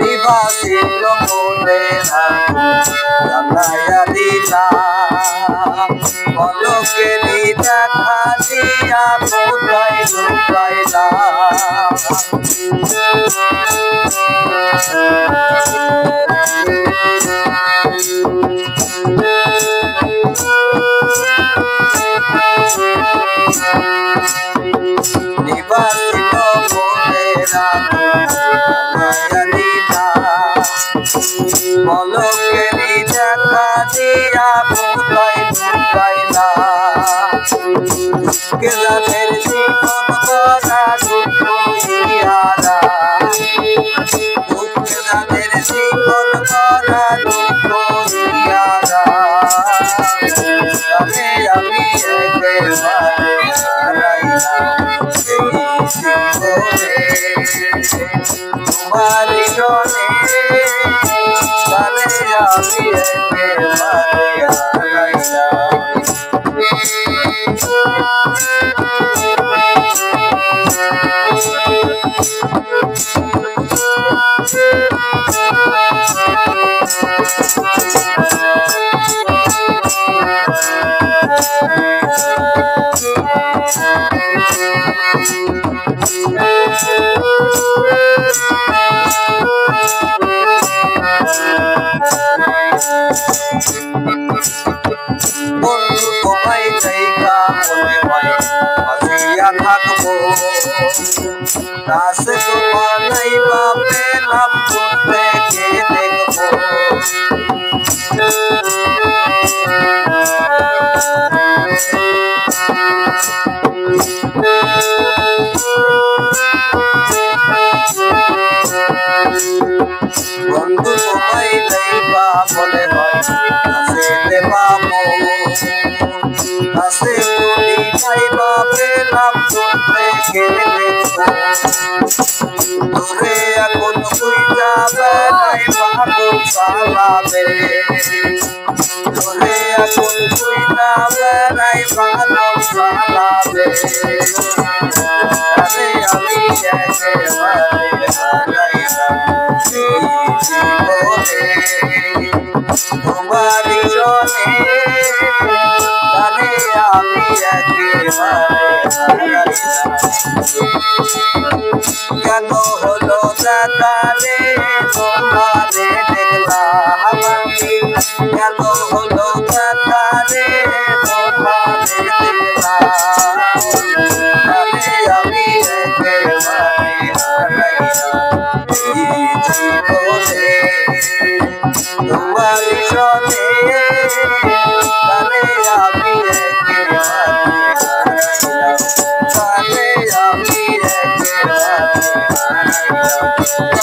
নিবাসিল মনে জানাইয়া দিলাম পলকে দেখা দিয়া কোথায় লুকাইলাম নিবাসিল মনে জানাইয়া দিলাম পলকে দেখা দিয়া কোথায় লুকাইলাম গেলামের জীবন করা দুঃখ ইহারা গেলামের জীবন করা দুঃখ ইহারা আমি একেবারে হারাইলাম তোমার জনে আমি একেবারে হারাইলাম বন্ধু তোমায় দেখা মনে হয় হাসিয়া থাকবো কাছে তোমার নাই বা পেলাম দেখে দেখবো বন্ধু তোমায় দেখা মনে হয় হাসিতে পাবো কাছে তুমি নাই বা পেলাম দেখে দেখবো তোরে এখন তুই যাবে নাই পাগল চালাবে তোরে এখন তুই যাবে নাই পাগল চালাবে আরে আমি একেবারে হারাইলাম জীবনে তোমার জনে আরে আমি একেবারে হারাইলাম কেন হলো দেখালে তোমারে দেখলাম আমি কেন হলো দেখালে তোমারে দেখলাম আরে আমি একেবারে হারাইলাম জীবনে তোমার জনে আরে আমি একেবারে হারাইলাম আমি একেবারে হারাইলাম